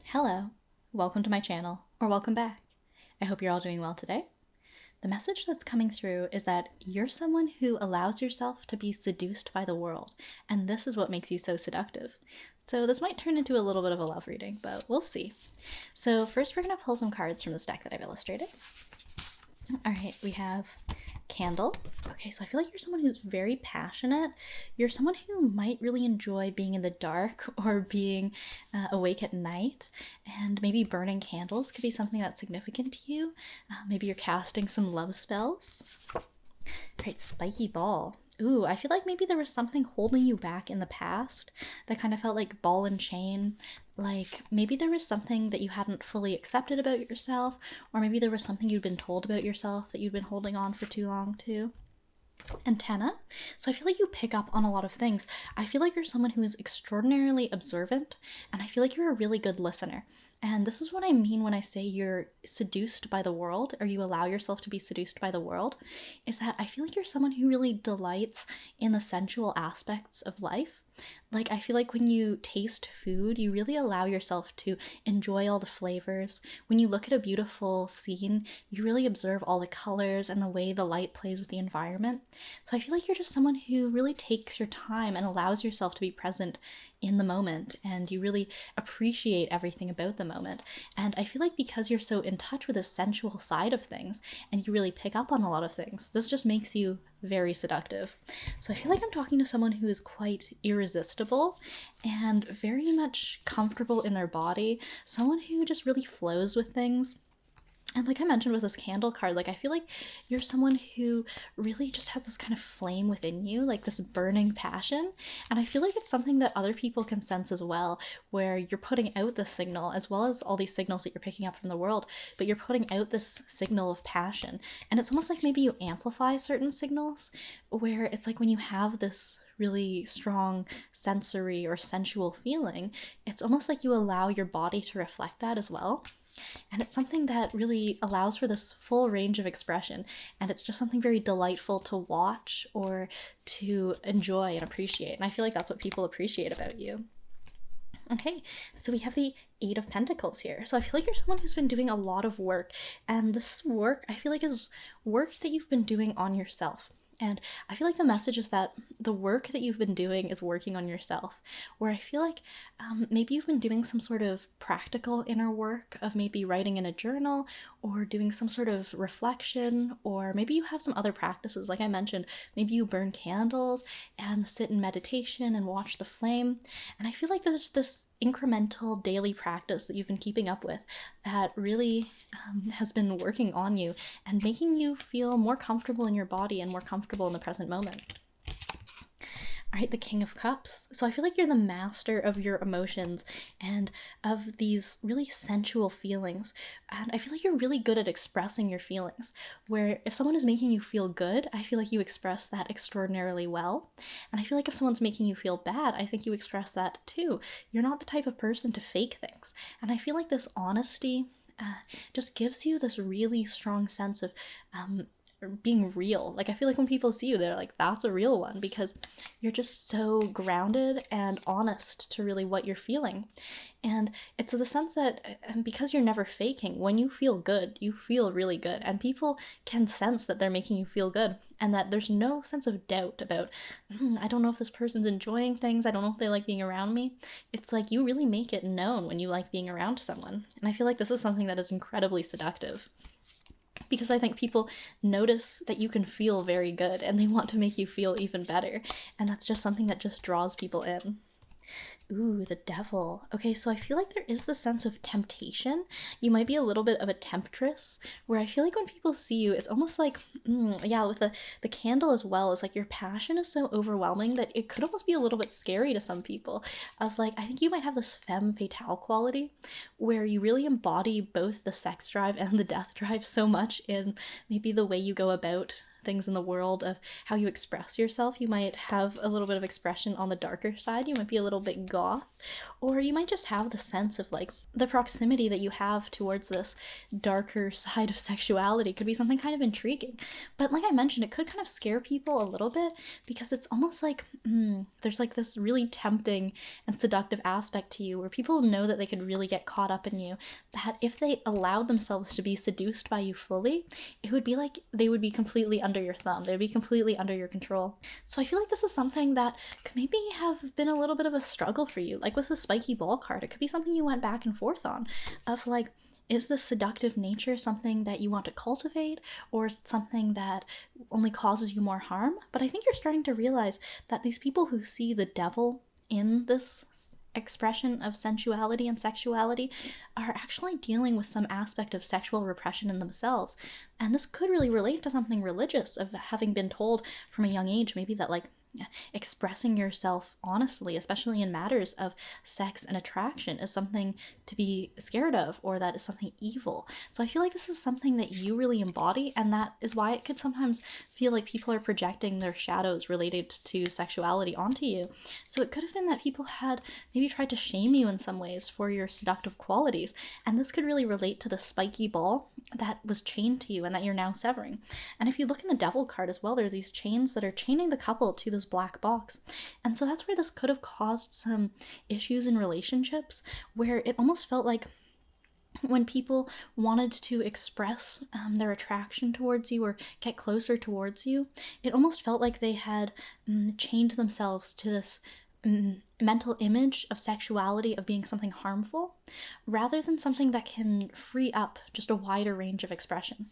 Hello, welcome to my channel, or welcome back. I hope you're all doing well today. The message that's coming through is that you're someone who allows yourself to be seduced by the world, and this is what makes you so seductive. So this might turn into a little bit of a love reading, but we'll see. So first we're going to pull some cards from this deck that I've illustrated. All right, we have Candle. Okay, so I feel like you're someone who's very passionate. You're someone who might really enjoy being in the dark or being awake at night, and maybe burning candles could be something that's significant to you. Maybe you're casting some love spells. All right, Spiky Ball. Ooh, I feel like maybe there was something holding you back in the past that kind of felt like ball and chain. Like maybe there was something that you hadn't fully accepted about yourself, or maybe there was something you'd been told about yourself that you'd been holding on for too long too. Antenna. So I feel like you pick up on a lot of things. I feel like you're someone who is extraordinarily observant, and I feel like you're a really good listener. And this is what I mean when I say you're seduced by the world, or you allow yourself to be seduced by the world, is that I feel like you're someone who really delights in the sensual aspects of life. Like, I feel like when you taste food, you really allow yourself to enjoy all the flavors. When you look at a beautiful scene, you really observe all the colors and the way the light plays with the environment. So I feel like you're just someone who really takes your time and allows yourself to be present in the moment, and you really appreciate everything about the moment. And I feel like because you're so in touch with the sensual side of things and you really pick up on a lot of things, this just makes you very seductive. So I feel like I'm talking to someone who is quite irresistible and very much comfortable in their body, someone who just really flows with things. And like I mentioned with this candle card, like I feel like you're someone who really just has this kind of flame within you, like this burning passion. And I feel like it's something that other people can sense as well, where you're putting out this signal, as well as all these signals that you're picking up from the world, but you're putting out this signal of passion. And it's almost like maybe you amplify certain signals, where it's like when you have this really strong sensory or sensual feeling, it's almost like you allow your body to reflect that as well. And it's something that really allows for this full range of expression. And it's just something very delightful to watch or to enjoy and appreciate. And I feel like that's what people appreciate about you. Okay, so we have the Eight of Pentacles here. So I feel like you're someone who's been doing a lot of work. And this work, I feel like, is work that you've been doing on yourself. And I feel like the message is that the work that you've been doing is working on yourself, where I feel like maybe you've been doing some sort of practical inner work of maybe writing in a journal or doing some sort of reflection, or maybe you have some other practices. Like I mentioned, maybe you burn candles and sit in meditation and watch the flame. And I feel like there's this incremental daily practice that you've been keeping up with that really has been working on you and making you feel more comfortable in your body and more comfortable in the present moment. All right, the King of Cups. So I feel like you're the master of your emotions and of these really sensual feelings. And I feel like you're really good at expressing your feelings, where if someone is making you feel good, I feel like you express that extraordinarily well. And I feel like if someone's making you feel bad, I think you express that too. You're not the type of person to fake things. And I feel like this honesty just gives you this really strong sense of being real. Like I feel like when people see you, they're like, that's a real one, because you're just so grounded and honest to really what you're feeling. And it's the sense that because you're never faking, when you feel good, you feel really good, and people can sense that they're making you feel good, and that there's no sense of doubt about I don't know if this person's enjoying things, I don't know if they like being around me. It's like you really make it known when you like being around someone. And I feel like this is something that is incredibly seductive, because I think people notice that you can feel very good and they want to make you feel even better. And that's just something that just draws people in. Ooh, the Devil. Okay, so I feel like there is this sense of temptation. You might be a little bit of a temptress, where I feel like when people see you, it's almost like, yeah, with the candle as well, it's like your passion is so overwhelming that it could almost be a little bit scary to some people. Of like, I think you might have this femme fatale quality, where you really embody both the sex drive and the death drive so much in maybe the way you go about things in the world of how you express yourself. You might have a little bit of expression on the darker side. You might be a little bit goth, or you might just have the sense of like the proximity that you have towards this darker side of sexuality could be something kind of intriguing. But like I mentioned, it could kind of scare people a little bit because it's almost like there's like this really tempting and seductive aspect to you where people know that they could really get caught up in you, that if they allowed themselves to be seduced by you fully, it would be like they would be completely under your thumb. They would be completely under your control. So I feel like this is something that could maybe have been a little bit of a struggle for you. Like with the spiky ball card, it could be something you went back and forth on of like, is this seductive nature something that you want to cultivate, or is it something that only causes you more harm? But I think you're starting to realize that these people who see the devil in this expression of sensuality and sexuality are actually dealing with some aspect of sexual repression in themselves. And this could really relate to something religious, of having been told from a young age maybe that like expressing yourself honestly, especially in matters of sex and attraction, is something to be scared of, or that is something evil. So I feel like this is something that you really embody, and that is why it could sometimes feel like people are projecting their shadows related to sexuality onto you. So it could have been that people had maybe tried to shame you in some ways for your seductive qualities, and this could really relate to the spiky ball that was chained to you and that you're now severing. And if you look in the devil card as well, there are these chains that are chaining the couple to this black box. And so that's where this could have caused some issues in relationships, where it almost felt like when people wanted to express their attraction towards you or get closer towards you, it almost felt like they had chained themselves to this mental image of sexuality of being something harmful, rather than something that can free up just a wider range of expression.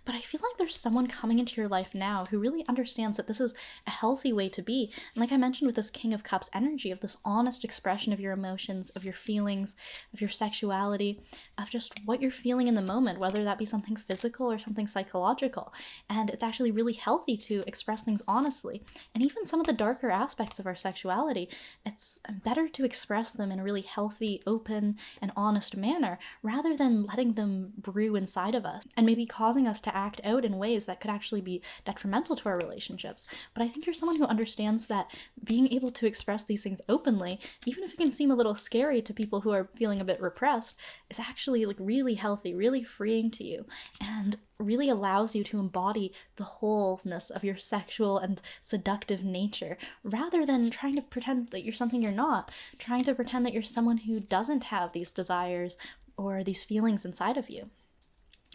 But I feel like there's someone coming into your life now who really understands that this is a healthy way to be. And like I mentioned with this King of Cups energy, of this honest expression of your emotions, of your feelings, of your sexuality, of just what you're feeling in the moment, whether that be something physical or something psychological. And it's actually really healthy to express things honestly. And even some of the darker aspects of our sexuality, it's better to express them in a really healthy, open, and honest manner, rather than letting them brew inside of us and maybe causing us to act out in ways that could actually be detrimental to our relationships. But I think you're someone who understands that being able to express these things openly, even if it can seem a little scary to people who are feeling a bit repressed, is actually like really healthy, really freeing to you, and really allows you to embody the wholeness of your sexual and seductive nature, rather than trying to pretend that you're something you're not, trying to pretend that you're someone who doesn't have these desires or these feelings inside of you.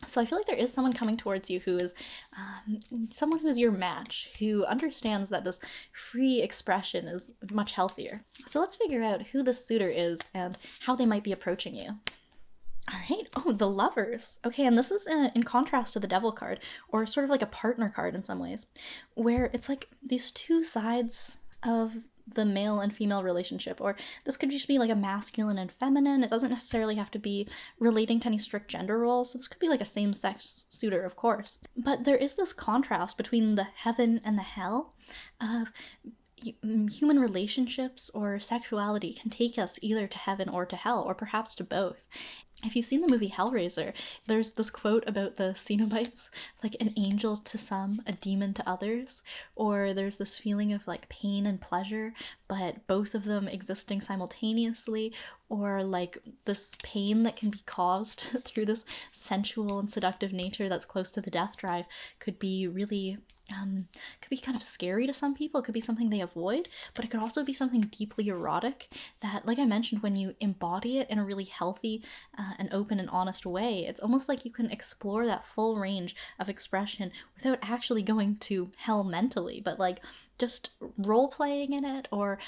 So I feel like there is someone coming towards you who is someone who is your match, who understands that this free expression is much healthier. So let's figure out who this suitor is and how they might be approaching you. All right. Oh, the Lovers. Okay, and this is in contrast to the Devil card, or sort of like a partner card in some ways, where it's like these two sides of the male and female relationship, or this could just be like a masculine and feminine. It doesn't necessarily have to be relating to any strict gender roles. So this could be like a same-sex suitor, of course. But there is this contrast between the heaven and the hell of human relationships, or sexuality can take us either to heaven or to hell, or perhaps to both. If you've seen the movie Hellraiser, there's this quote about the Cenobites. It's like an angel to some, a demon to others. Or there's this feeling of like pain and pleasure, but both of them existing simultaneously. Or like this pain that can be caused through this sensual and seductive nature that's close to the death drive could be really could be kind of scary to some people. It could be something they avoid, but it could also be something deeply erotic that, like I mentioned, when you embody it in a really healthy and open and honest way, it's almost like you can explore that full range of expression without actually going to hell mentally, but like just role-playing in it, or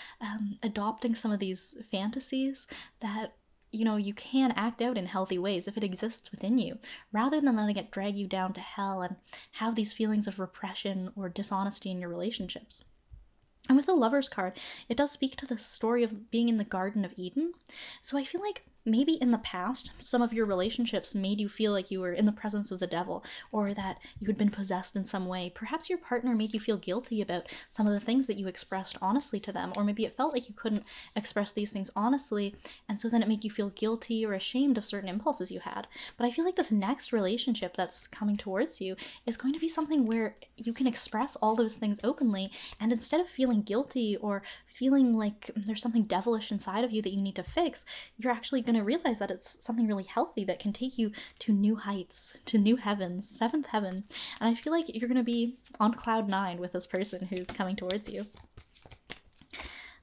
adopting some of these fantasies that you can act out in healthy ways if it exists within you, rather than letting it drag you down to hell and have these feelings of repression or dishonesty in your relationships. And with the Lover's card, it does speak to the story of being in the Garden of Eden. So I feel like maybe in the past, some of your relationships made you feel like you were in the presence of the devil, or that you had been possessed in some way. Perhaps your partner made you feel guilty about some of the things that you expressed honestly to them, or maybe it felt like you couldn't express these things honestly, and so then it made you feel guilty or ashamed of certain impulses you had. But I feel like this next relationship that's coming towards you is going to be something where you can express all those things openly, and instead of feeling guilty or feeling like there's something devilish inside of you that you need to fix, you're actually going to realize that it's something really healthy that can take you to new heights, to new heavens, seventh heaven. And I feel like you're going to be on cloud nine with this person who's coming towards you.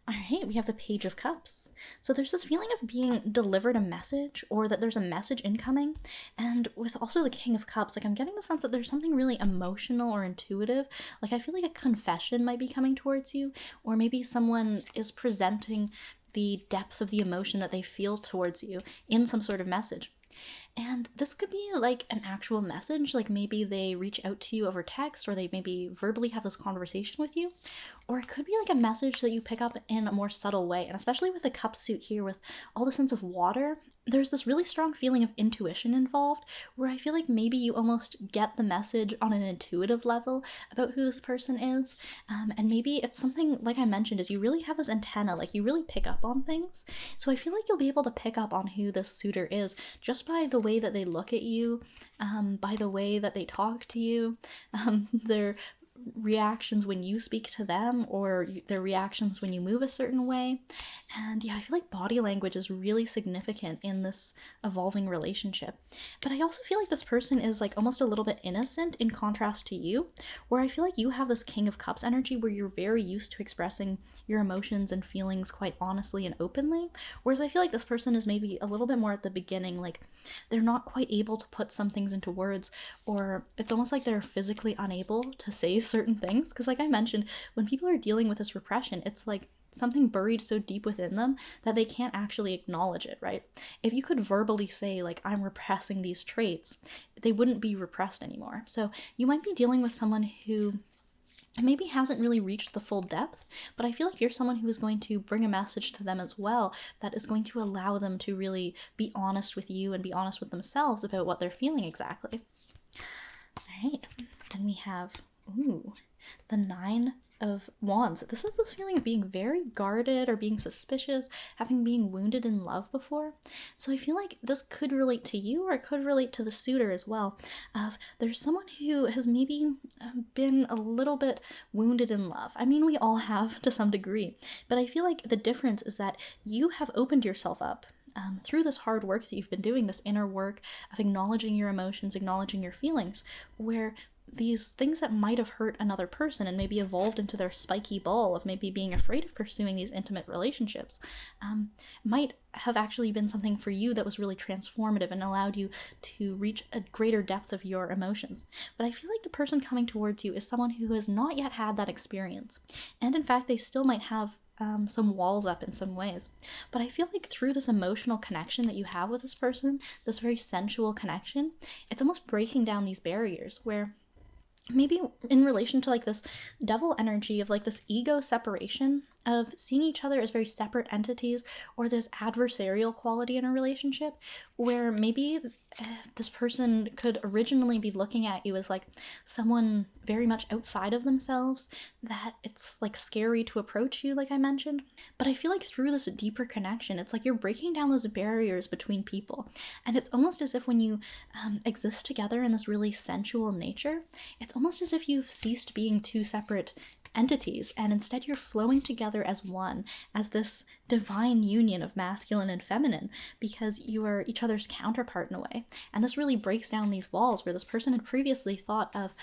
All right, we have the Page of Cups. So there's this feeling of being delivered a message, or that there's a message incoming. And with also the King of Cups, like I'm getting the sense that there's something really emotional or intuitive. Like I feel like a confession might be coming towards you, or maybe someone is presenting the depth of the emotion that they feel towards you in some sort of message. And this could be like an actual message, like maybe they reach out to you over text, or they maybe verbally have this conversation with you. Or it could be like a message that you pick up in a more subtle way. And especially with the cup suit here, with all the sense of water, there's this really strong feeling of intuition involved, where I feel like maybe you almost get the message on an intuitive level about who this person is. And maybe it's something, like I mentioned, is you really have this antenna, like you really pick up on things. So I feel like you'll be able to pick up on who this suitor is just by the way that they look at you, by the way that they talk to you, their reactions when you speak to them, or their reactions when you move a certain way. And yeah, I feel like body language is really significant in this evolving relationship. But I also feel like this person is like almost a little bit innocent in contrast to you, where I feel like you have this King of Cups energy where you're very used to expressing your emotions and feelings quite honestly and openly, whereas I feel like this person is maybe a little bit more at the beginning, like they're not quite able to put some things into words, or it's almost like they're physically unable to say certain things. Because like I mentioned, when people are dealing with this repression, it's like something buried so deep within them that they can't actually acknowledge it, right? If you could verbally say, like, I'm repressing these traits, they wouldn't be repressed anymore. So you might be dealing with someone who maybe hasn't really reached the full depth, but I feel like you're someone who is going to bring a message to them as well that is going to allow them to really be honest with you and be honest with themselves about what they're feeling exactly. All right, then we have, the Nine of Wands. This is this feeling of being very guarded or being suspicious, having been wounded in love before. So I feel like this could relate to you, or it could relate to the suitor as well. There's someone who has maybe been a little bit wounded in love. I mean, we all have to some degree, but I feel like the difference is that you have opened yourself up through this hard work that you've been doing, this inner work of acknowledging your emotions, acknowledging your feelings, where these things that might have hurt another person and maybe evolved into their spiky ball of maybe being afraid of pursuing these intimate relationships might have actually been something for you that was really transformative and allowed you to reach a greater depth of your emotions. But I feel like the person coming towards you is someone who has not yet had that experience. And in fact, they still might have some walls up in some ways. But I feel like through this emotional connection that you have with this person, this very sensual connection, it's almost breaking down these barriers where maybe in relation to like this devil energy of like this ego separation of seeing each other as very separate entities, or this adversarial quality in a relationship where maybe this person could originally be looking at you as like someone very much outside of themselves, that it's like scary to approach you, like I mentioned. But I feel like through this deeper connection, it's like you're breaking down those barriers between people. And it's almost as if when you exist together in this really sensual nature, it's almost as if you've ceased being two separate entities, and instead you're flowing together as one, as this divine union of masculine and feminine, because you are each other's counterpart in a way. And this really breaks down these walls where this person had previously thought of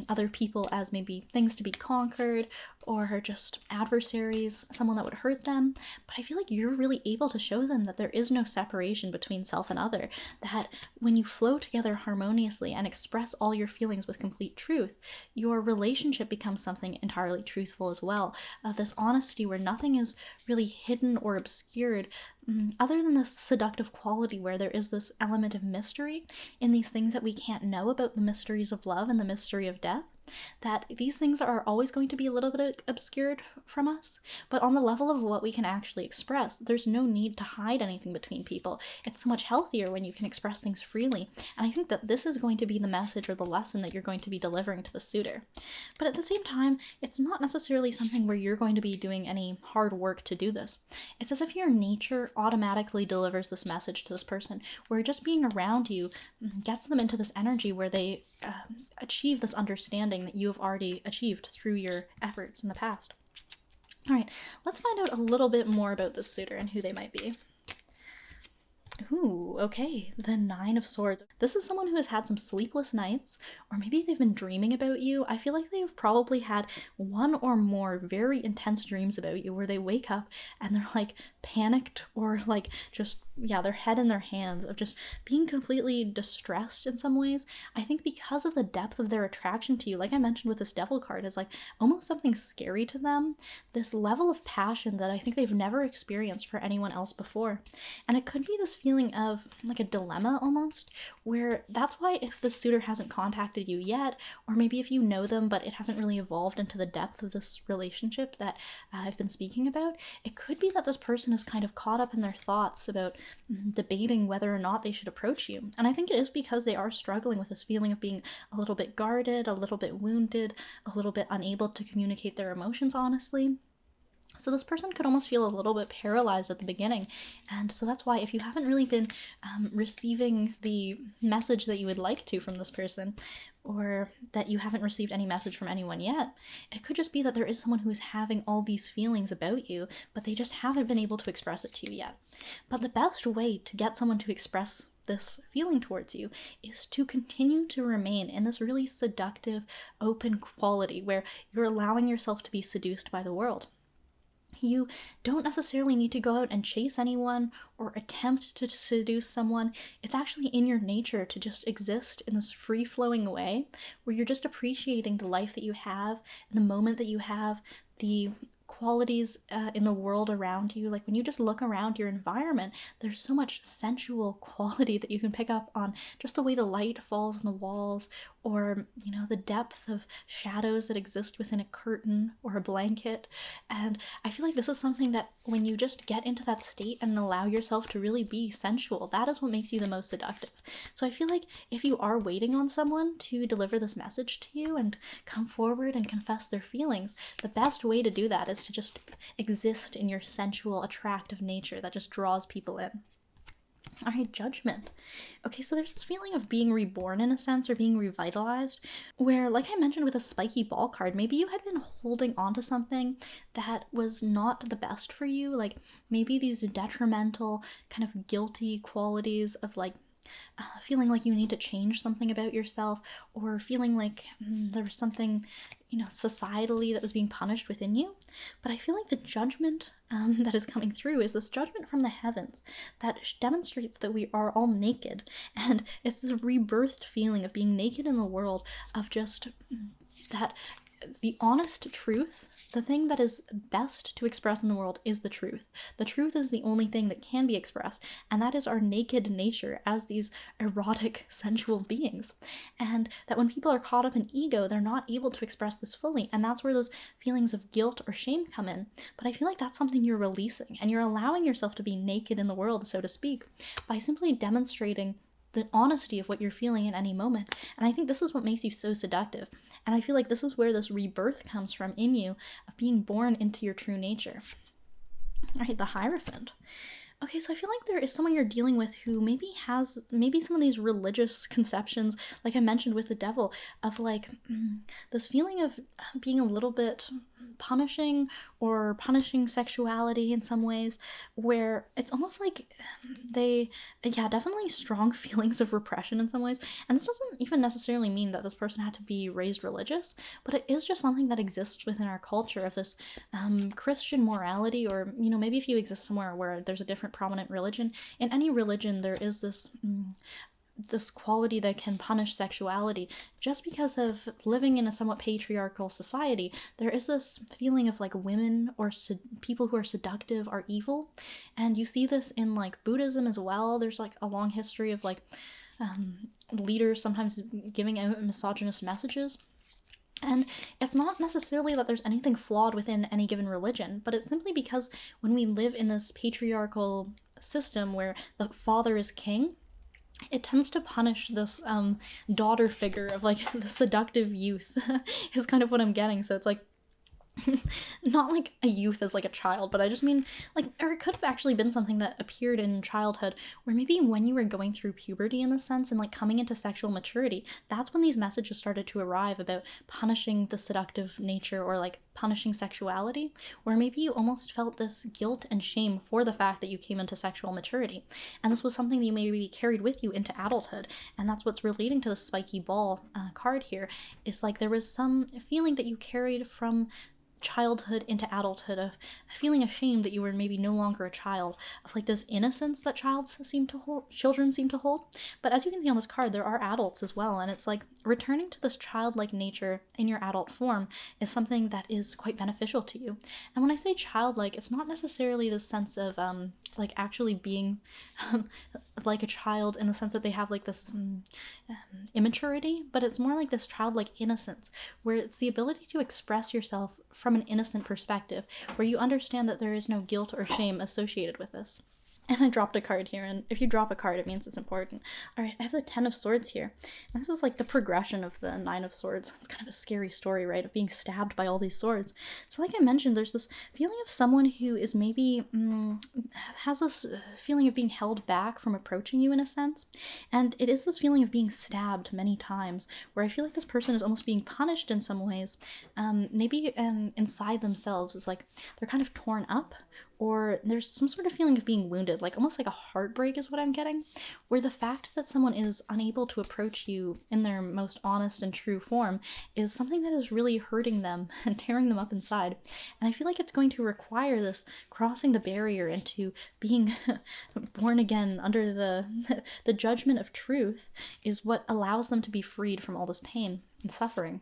other people as maybe things to be conquered, or just adversaries, someone that would hurt them. But I feel like you're really able to show them that there is no separation between self and other, that when you flow together harmoniously and express all your feelings with complete truth, your relationship becomes something entirely truthful as well. This honesty where nothing is really hidden or obscured, other than this seductive quality where there is this element of mystery in these things that we can't know about the mysteries of love and the mystery of death, that these things are always going to be a little bit obscured from us. But on the level of what we can actually express, there's no need to hide anything between people. It's so much healthier when you can express things freely. And I think that this is going to be the message or the lesson that you're going to be delivering to the suitor. But at the same time, it's not necessarily something where you're going to be doing any hard work to do this. It's as if your nature automatically delivers this message to this person, where just being around you gets them into this energy where they achieve this understanding that you have already achieved through your efforts in the past. All right, let's find out a little bit more about this suitor and who they might be. Ooh, okay, the Nine of Swords. This is someone who has had some sleepless nights, or maybe they've been dreaming about you. I feel like they've probably had one or more very intense dreams about you where they wake up and they're like panicked or like just, yeah, their head in their hands of just being completely distressed in some ways. I think because of the depth of their attraction to you, like I mentioned with this Devil card, is like almost something scary to them. This level of passion that I think they've never experienced for anyone else before. And it could be this feeling of like a dilemma almost, where that's why if the suitor hasn't contacted you yet, or maybe if you know them but it hasn't really evolved into the depth of this relationship that I've been speaking about, it could be that this person is kind of caught up in their thoughts about debating whether or not they should approach you. And I think it is because they are struggling with this feeling of being a little bit guarded, a little bit wounded, a little bit unable to communicate their emotions honestly. So this person could almost feel a little bit paralyzed at the beginning. And so that's why if you haven't really been receiving the message that you would like to from this person, or that you haven't received any message from anyone yet, it could just be that there is someone who is having all these feelings about you, but they just haven't been able to express it to you yet. But the best way to get someone to express this feeling towards you is to continue to remain in this really seductive, open quality where you're allowing yourself to be seduced by the world. You don't necessarily need to go out and chase anyone or attempt to seduce someone. It's actually in your nature to just exist in this free-flowing way where you're just appreciating the life that you have, the moment that you have, the qualities in the world around you. Like when you just look around your environment, there's so much sensual quality that you can pick up on just the way the light falls on the walls, or the depth of shadows that exist within a curtain or a blanket. And I feel like this is something that when you just get into that state and allow yourself to really be sensual, that is what makes you the most seductive. So I feel like if you are waiting on someone to deliver this message to you and come forward and confess their feelings, the best way to do that is to just exist in your sensual, attractive nature that just draws people in. All right, Judgment. Okay, so there's this feeling of being reborn in a sense, or being revitalized, where, like I mentioned with a spiky ball card, maybe you had been holding on to something that was not the best for you, like maybe these detrimental, kind of guilty qualities of like feeling like you need to change something about yourself, or feeling like there was something, societally that was being punished within you. But I feel like the judgment that is coming through is this judgment from the heavens that demonstrates that we are all naked. And it's this rebirthed feeling of being naked in the world, of just that the honest truth, the thing that is best to express in the world is the truth. The truth is the only thing that can be expressed, and that is our naked nature as these erotic, sensual beings. And that when people are caught up in ego, they're not able to express this fully, and that's where those feelings of guilt or shame come in. But I feel like that's something you're releasing, and you're allowing yourself to be naked in the world, so to speak, by simply demonstrating the honesty of what you're feeling in any moment. And I think this is what makes you so seductive. And I feel like this is where this rebirth comes from in you, of being born into your true nature. All right, the Hierophant. Okay, so I feel like there is someone you're dealing with who maybe has some of these religious conceptions, like I mentioned with the Devil, of like this feeling of being a little bit punishing, or punishing sexuality in some ways, where it's almost like definitely strong feelings of repression in some ways. And this doesn't even necessarily mean that this person had to be raised religious, but it is just something that exists within our culture, of this Christian morality, or maybe if you exist somewhere where there's a different prominent religion. In any religion there is this this quality that can punish sexuality. Just because of living in a somewhat patriarchal society, there is this feeling of like women or people who are seductive are evil. And you see this in like Buddhism as well. There's like a long history of like leaders sometimes giving out misogynist messages. And it's not necessarily that there's anything flawed within any given religion, but it's simply because when we live in this patriarchal system where the father is king, it tends to punish this daughter figure of like the seductive youth is kind of what I'm getting. So it's like not like a youth as like a child, but I just mean like, or it could have actually been something that appeared in childhood, where maybe when you were going through puberty in the sense and like coming into sexual maturity, that's when these messages started to arrive about punishing the seductive nature or like punishing sexuality, or maybe you almost felt this guilt and shame for the fact that you came into sexual maturity, and this was something that you maybe carried with you into adulthood. And that's what's relating to the spiky ball card here, is like there was some feeling that you carried from childhood into adulthood, of feeling ashamed that you were maybe no longer a child, of like this innocence that children seem to hold. But as you can see on this card, there are adults as well, and it's like returning to this childlike nature in your adult form is something that is quite beneficial to you. And when I say childlike, it's not necessarily the sense of like actually being like a child in the sense that they have like this immaturity, but it's more like this childlike innocence, where it's the ability to express yourself from an innocent perspective, where you understand that there is no guilt or shame associated with this. And I dropped a card here, and if you drop a card, it means it's important. All right, I have the 10 of Swords here. And this is like the progression of the 9 of Swords. It's kind of a scary story, right, of being stabbed by all these swords. So like I mentioned, there's this feeling of someone who is maybe has this feeling of being held back from approaching you in a sense. And it is this feeling of being stabbed many times, where I feel like this person is almost being punished in some ways. Maybe inside themselves is like they're kind of torn up, or there's some sort of feeling of being wounded, like almost like a heartbreak is what I'm getting, where the fact that someone is unable to approach you in their most honest and true form is something that is really hurting them and tearing them up inside. And I feel like it's going to require this crossing the barrier into being born again under the judgment of truth is what allows them to be freed from all this pain and suffering.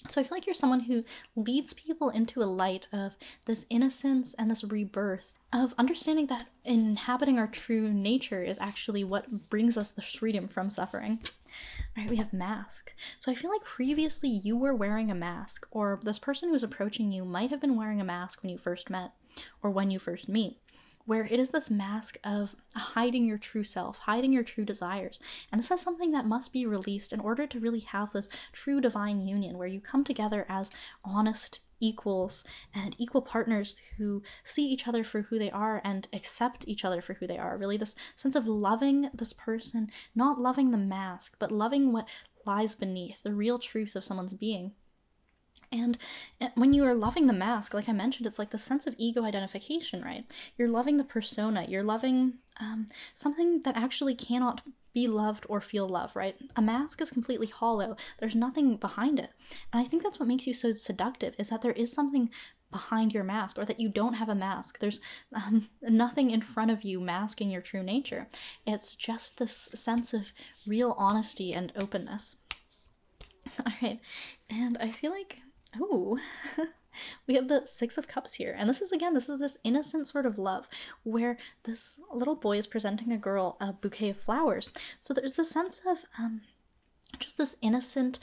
So I feel like you're someone who leads people into a light of this innocence and this rebirth, of understanding that inhabiting our true nature is actually what brings us the freedom from suffering. All right, we have mask. So I feel like previously you were wearing a mask, or this person who's approaching you might have been wearing a mask when you first met, or when you first meet, where it is this mask of hiding your true self, hiding your true desires. And this is something that must be released in order to really have this true divine union, where you come together as honest equals and equal partners who see each other for who they are and accept each other for who they are. Really this sense of loving this person, not loving the mask, but loving what lies beneath, the real truth of someone's being. And when you are loving the mask, like I mentioned, it's like the sense of ego identification, right? You're loving the persona, you're loving something that actually cannot be loved or feel love, right? A mask is completely hollow. There's nothing behind it. And I think that's what makes you so seductive, is that there is something behind your mask, or that you don't have a mask. There's nothing in front of you masking your true nature. It's just this sense of real honesty and openness. All right, and I feel like oh, we have the 6 of Cups here. And this is this innocent sort of love, where this little boy is presenting a girl a bouquet of flowers. So there's the sense of just this innocent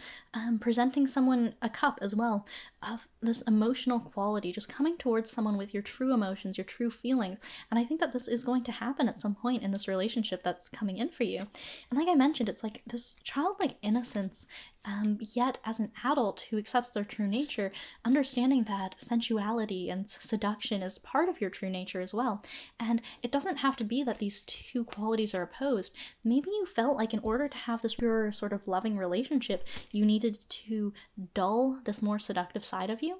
presenting someone a cup as well, of this emotional quality, just coming towards someone with your true emotions, your true feelings. And I think that this is going to happen at some point in this relationship that's coming in for you. And like I mentioned, it's like this childlike innocence, yet as an adult who accepts their true nature, understanding that sensuality and seduction is part of your true nature as well. And it doesn't have to be that these two qualities are opposed. Maybe you felt like in order to have this pure sort of loving relationship, you needed to dull this more seductive side of you.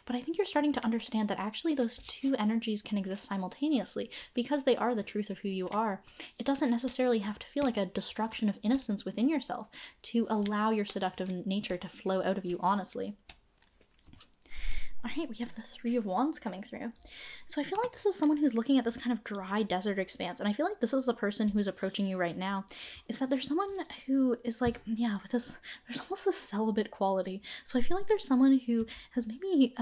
But I think you're starting to understand that actually those two energies can exist simultaneously, because they are the truth of who you are. It doesn't necessarily have to feel like a destruction of innocence within yourself to allow your seductive nature to flow out of you honestly. All right, we have the Three of Wands coming through. So I feel like this is someone who's looking at this kind of dry desert expanse. And I feel like this is the person who's approaching you right now. Is that there's someone who is like, yeah, with this, there's almost this celibate quality. So I feel like there's someone who has maybe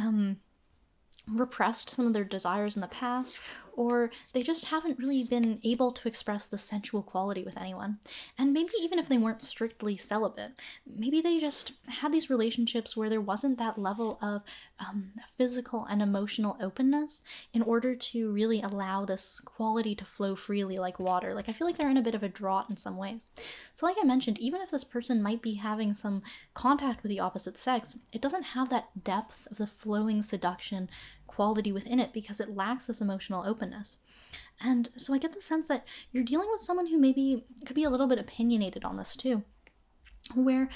repressed some of their desires in the past, or they just haven't really been able to express the sensual quality with anyone. And maybe even if they weren't strictly celibate, maybe they just had these relationships where there wasn't that level of physical and emotional openness in order to really allow this quality to flow freely like water. Like, I feel like they're in a bit of a drought in some ways. So like I mentioned, even if this person might be having some contact with the opposite sex, it doesn't have that depth of the flowing seduction quality within it because it lacks this emotional openness. And so I get the sense that you're dealing with someone who maybe could be a little bit opinionated on this too, where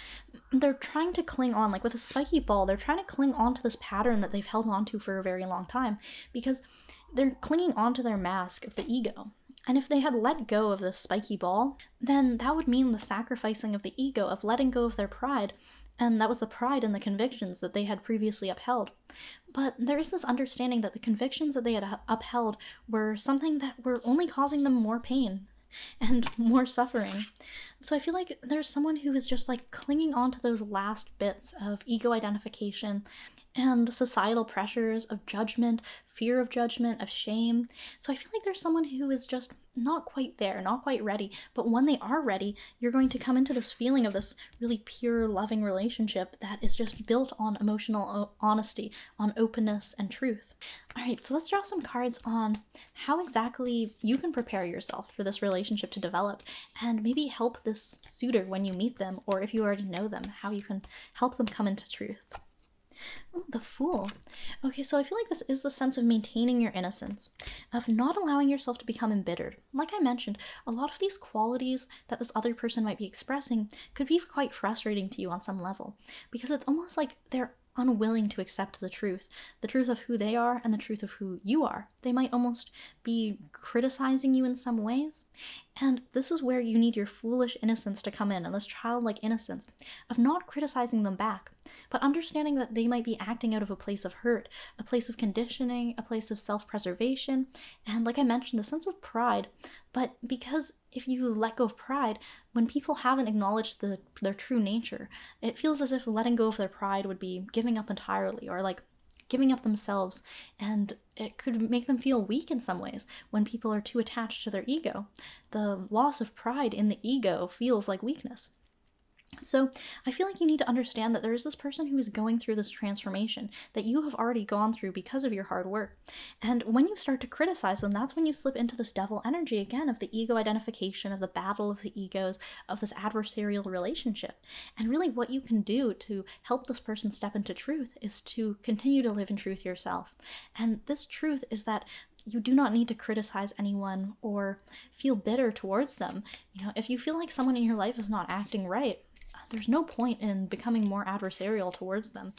they're trying to cling on, like with a spiky ball, they're trying to cling on to this pattern that they've held on to for a very long time because they're clinging on to their mask of the ego. And if they had let go of this spiky ball, then that would mean the sacrificing of the ego, of letting go of their pride. And that was the pride and the convictions that they had previously upheld. But there is this understanding that the convictions that they had upheld were something that were only causing them more pain and more suffering. So I feel like there's someone who is just like clinging on to those last bits of ego identification and societal pressures of judgment, fear of judgment, of shame. So I feel like there's someone who is just not quite there, not quite ready. But when they are ready, you're going to come into this feeling of this really pure, loving relationship that is just built on emotional honesty, on openness and truth. All right, so let's draw some cards on how exactly you can prepare yourself for this relationship to develop and maybe help this suitor when you meet them, or if you already know them, how you can help them come into truth. Oh, the Fool. Okay, so I feel like this is the sense of maintaining your innocence, of not allowing yourself to become embittered. Like I mentioned, a lot of these qualities that this other person might be expressing could be quite frustrating to you on some level, because it's almost like they're unwilling to accept the truth of who they are and the truth of who you are. They might almost be criticizing you in some ways. And this is where you need your foolish innocence to come in, and this childlike innocence of not criticizing them back, but understanding that they might be acting out of a place of hurt, a place of conditioning, a place of self-preservation, and like I mentioned, the sense of pride. But because if you let go of pride, when people haven't acknowledged their true nature, it feels as if letting go of their pride would be giving up entirely, or like giving up themselves, and it could make them feel weak in some ways when people are too attached to their ego. The loss of pride in the ego feels like weakness. So I feel like you need to understand that there is this person who is going through this transformation that you have already gone through because of your hard work. And when you start to criticize them, that's when you slip into this devil energy again of the ego identification, of the battle of the egos, of this adversarial relationship. And really what you can do to help this person step into truth is to continue to live in truth yourself. And this truth is that you do not need to criticize anyone or feel bitter towards them. You know, if you feel like someone in your life is not acting right, there's no point in becoming more adversarial towards them.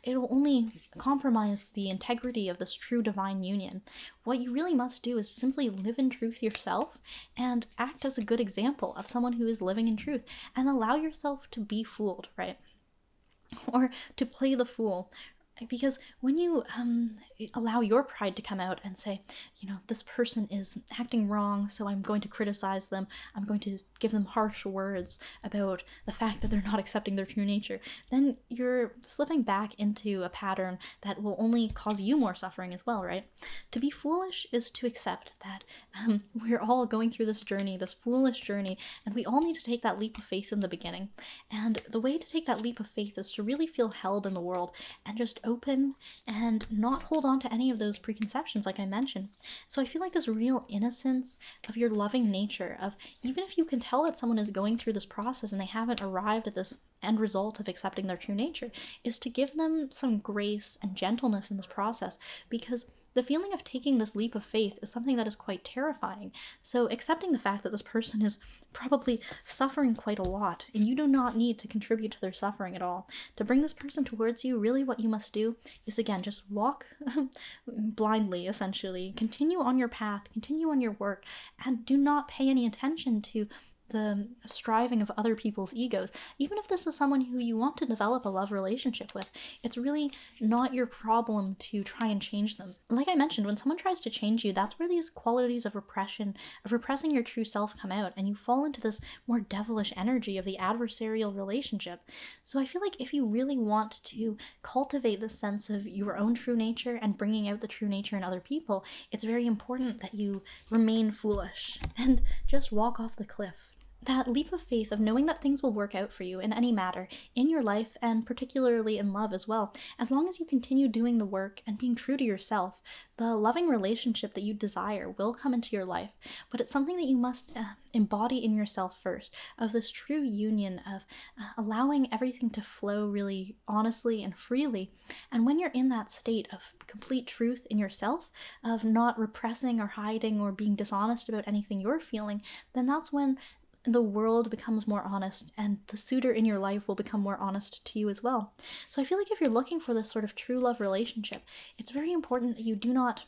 It'll only compromise the integrity of this true divine union. What you really must do is simply live in truth yourself and act as a good example of someone who is living in truth, and allow yourself to be fooled, right? Or to play the fool. Because when you allow your pride to come out and say, you know, this person is acting wrong, so I'm going to criticize them, I'm going to give them harsh words about the fact that they're not accepting their true nature, then you're slipping back into a pattern that will only cause you more suffering as well, right? To be foolish is to accept that we're all going through this journey, this foolish journey, and we all need to take that leap of faith in the beginning. And the way to take that leap of faith is to really feel held in the world and just open and not hold on to any of those preconceptions like I mentioned. So I feel like this real innocence of your loving nature, of even if you can tell that someone is going through this process and they haven't arrived at this end result of accepting their true nature, is to give them some grace and gentleness in this process, because the feeling of taking this leap of faith is something that is quite terrifying. So accepting the fact that this person is probably suffering quite a lot, and you do not need to contribute to their suffering at all. To bring this person towards you, really what you must do is, again, just walk blindly, essentially. Continue on your path, continue on your work, and do not pay any attention to the striving of other people's egos. Even if this is someone who you want to develop a love relationship with, it's really not your problem to try and change them. Like I mentioned, when someone tries to change you, that's where these qualities of repression, of repressing your true self, come out, and you fall into this more devilish energy of the adversarial relationship. So I feel like if you really want to cultivate the sense of your own true nature and bringing out the true nature in other people, it's very important that you remain foolish and just walk off the cliff. That leap of faith of knowing that things will work out for you in any matter, in your life and particularly in love as well. As long as you continue doing the work and being true to yourself, the loving relationship that you desire will come into your life. But it's something that you must embody in yourself first, of this true union of allowing everything to flow really honestly and freely. And when you're in that state of complete truth in yourself, of not repressing or hiding or being dishonest about anything you're feeling, then that's when the world becomes more honest, and the suitor in your life will become more honest to you as well. So I feel like if you're looking for this sort of true love relationship, it's very important that you do not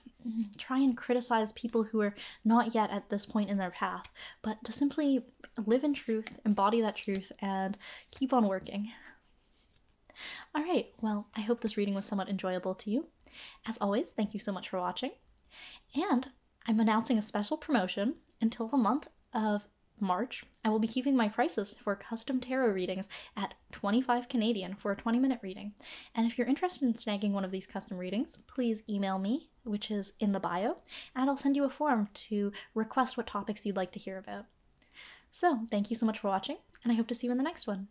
try and criticize people who are not yet at this point in their path, but to simply live in truth, embody that truth, and keep on working. All right, well, I hope this reading was somewhat enjoyable to you. As always, thank you so much for watching. And I'm announcing a special promotion until the month of March. I will be keeping my prices for custom tarot readings at $25 Canadian for a 20-minute reading. And if you're interested in snagging one of these custom readings, please email me, which is in the bio, and I'll send you a form to request what topics you'd like to hear about. So, thank you so much for watching, and I hope to see you in the next one.